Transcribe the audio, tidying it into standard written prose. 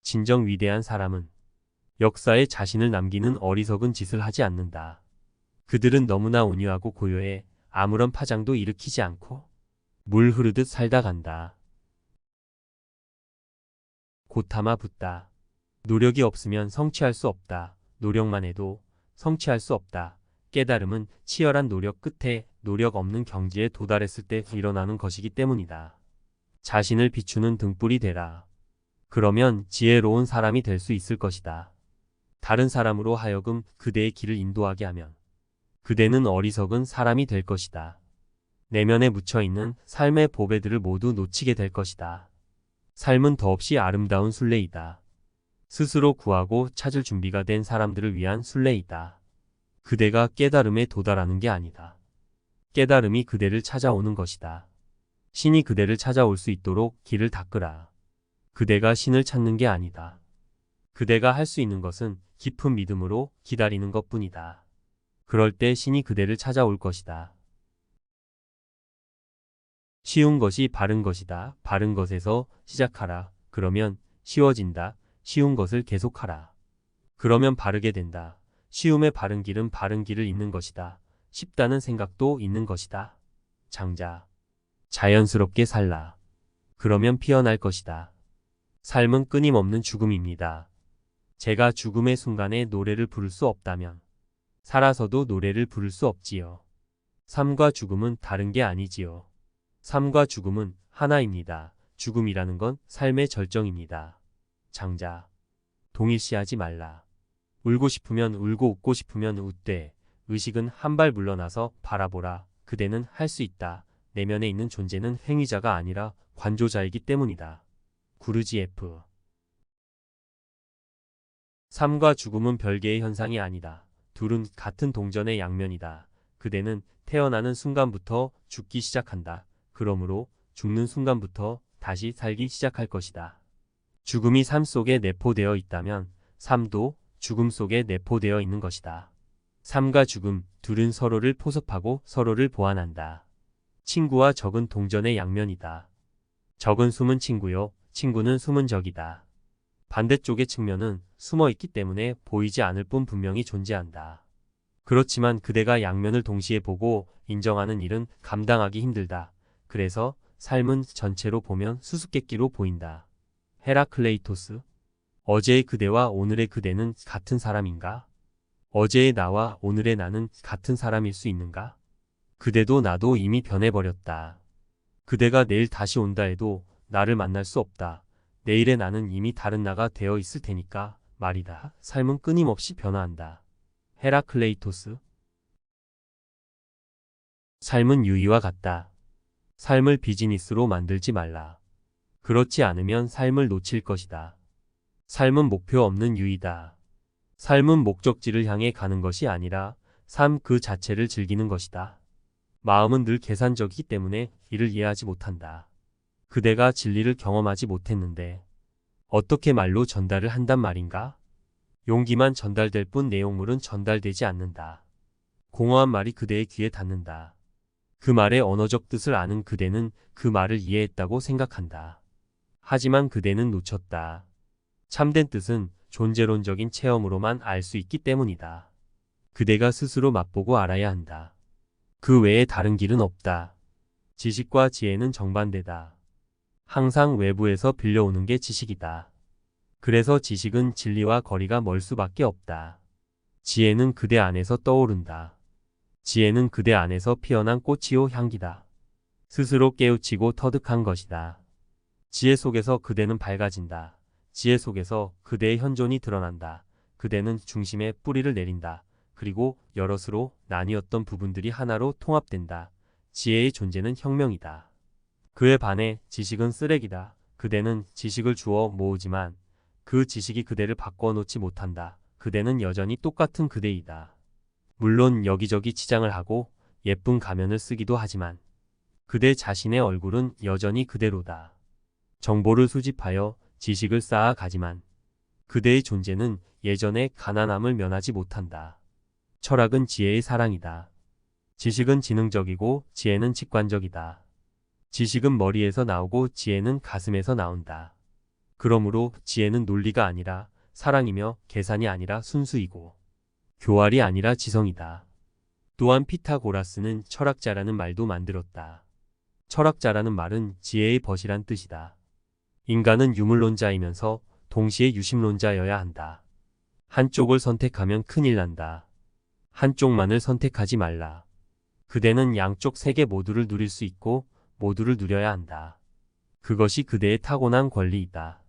진정 위대한 사람은 역사에 자신을 남기는 어리석은 짓을 하지 않는다. 그들은 너무나 온유하고 고요해 아무런 파장도 일으키지 않고 물 흐르듯 살다 간다. 고타마 붓다. 노력이 없으면 성취할 수 없다. 노력만 해도 성취할 수 없다. 깨달음은 치열한 노력 끝에 노력 없는 경지에 도달했을 때 일어나는 것이기 때문이다. 자신을 비추는 등불이 되라. 그러면 지혜로운 사람이 될 수 있을 것이다. 다른 사람으로 하여금 그대의 길을 인도하게 하면 그대는 어리석은 사람이 될 것이다. 내면에 묻혀있는 삶의 보배들을 모두 놓치게 될 것이다. 삶은 더없이 아름다운 순례이다. 스스로 구하고 찾을 준비가 된 사람들을 위한 순례이다. 그대가 깨달음에 도달하는 게 아니다. 깨달음이 그대를 찾아오는 것이다. 신이 그대를 찾아올 수 있도록 길을 닦으라. 그대가 신을 찾는 게 아니다. 그대가 할 수 있는 것은 깊은 믿음으로 기다리는 것뿐이다. 그럴 때 신이 그대를 찾아올 것이다. 쉬운 것이 바른 것이다. 바른 것에서 시작하라. 그러면 쉬워진다. 쉬운 것을 계속하라. 그러면 바르게 된다. 쉬움의 바른 길은 바른 길을 잇는 것이다. 쉽다는 생각도 있는 것이다. 장자. 자연스럽게 살라. 그러면 피어날 것이다. 삶은 끊임없는 죽음입니다. 제가 죽음의 순간에 노래를 부를 수 없다면 살아서도 노래를 부를 수 없지요. 삶과 죽음은 다른 게 아니지요. 삶과 죽음은 하나입니다. 죽음이라는 건 삶의 절정입니다. 장자. 동일시하지 말라. 울고 싶으면 울고 웃고 싶으면 웃되 의식은 한 발 물러나서 바라보라. 그대는 할 수 있다. 내면에 있는 존재는 행위자가 아니라 관조자이기 때문이다. 구르지에프. 삶과 죽음은 별개의 현상이 아니다. 둘은 같은 동전의 양면이다. 그대는 태어나는 순간부터 죽기 시작한다. 그러므로 죽는 순간부터 다시 살기 시작할 것이다. 죽음이 삶 속에 내포되어 있다면 삶도 죽음 속에 내포되어 있는 것이다. 삶과 죽음 둘은 서로를 포섭하고 서로를 보완한다. 친구와 적은 동전의 양면이다. 적은 숨은 친구요, 친구는 숨은 적이다. 반대쪽의 측면은 숨어 있기 때문에 보이지 않을 뿐 분명히 존재한다. 그렇지만 그대가 양면을 동시에 보고 인정하는 일은 감당하기 힘들다. 그래서 삶은 전체로 보면 수수께끼로 보인다. 헤라클레이토스. 어제의 그대와 오늘의 그대는 같은 사람인가? 어제의 나와 오늘의 나는 같은 사람일 수 있는가? 그대도 나도 이미 변해버렸다. 그대가 내일 다시 온다 해도 나를 만날 수 없다. 내일의 나는 이미 다른 나가 되어 있을 테니까 말이다. 삶은 끊임없이 변화한다. 헤라클레이토스. 삶은 유의와 같다. 삶을 비즈니스로 만들지 말라. 그렇지 않으면 삶을 놓칠 것이다. 삶은 목표 없는 유의다. 삶은 목적지를 향해 가는 것이 아니라 삶 그 자체를 즐기는 것이다. 마음은 늘 계산적이기 때문에 이를 이해하지 못한다. 그대가 진리를 경험하지 못했는데 어떻게 말로 전달을 한단 말인가? 용기만 전달될 뿐 내용물은 전달되지 않는다. 공허한 말이 그대의 귀에 닿는다. 그 말의 언어적 뜻을 아는 그대는 그 말을 이해했다고 생각한다. 하지만 그대는 놓쳤다. 참된 뜻은 존재론적인 체험으로만 알 수 있기 때문이다. 그대가 스스로 맛보고 알아야 한다. 그 외에 다른 길은 없다. 지식과 지혜는 정반대다. 항상 외부에서 빌려오는 게 지식이다. 그래서 지식은 진리와 거리가 멀 수밖에 없다. 지혜는 그대 안에서 떠오른다. 지혜는 그대 안에서 피어난 꽃이요 향기다. 스스로 깨우치고 터득한 것이다. 지혜 속에서 그대는 밝아진다. 지혜 속에서 그대의 현존이 드러난다. 그대는 중심에 뿌리를 내린다. 그리고 여럿으로 나뉘었던 부분들이 하나로 통합된다. 지혜의 존재는 혁명이다. 그에 반해 지식은 쓰레기다. 그대는 지식을 주워 모으지만 그 지식이 그대를 바꿔놓지 못한다. 그대는 여전히 똑같은 그대이다. 물론 여기저기 치장을 하고 예쁜 가면을 쓰기도 하지만 그대 자신의 얼굴은 여전히 그대로다. 정보를 수집하여 지식을 쌓아가지만 그대의 존재는 예전의 가난함을 면하지 못한다. 철학은 지혜의 사랑이다. 지식은 지능적이고 지혜는 직관적이다. 지식은 머리에서 나오고 지혜는 가슴에서 나온다. 그러므로 지혜는 논리가 아니라 사랑이며 계산이 아니라 순수이고 교활이 아니라 지성이다. 또한 피타고라스는 철학자라는 말도 만들었다. 철학자라는 말은 지혜의 벗이란 뜻이다. 인간은 유물론자이면서 동시에 유심론자여야 한다. 한쪽을 선택하면 큰일 난다. 한쪽만을 선택하지 말라. 그대는 양쪽 세계 모두를 누릴 수 있고 모두를 누려야 한다. 그것이 그대의 타고난 권리이다.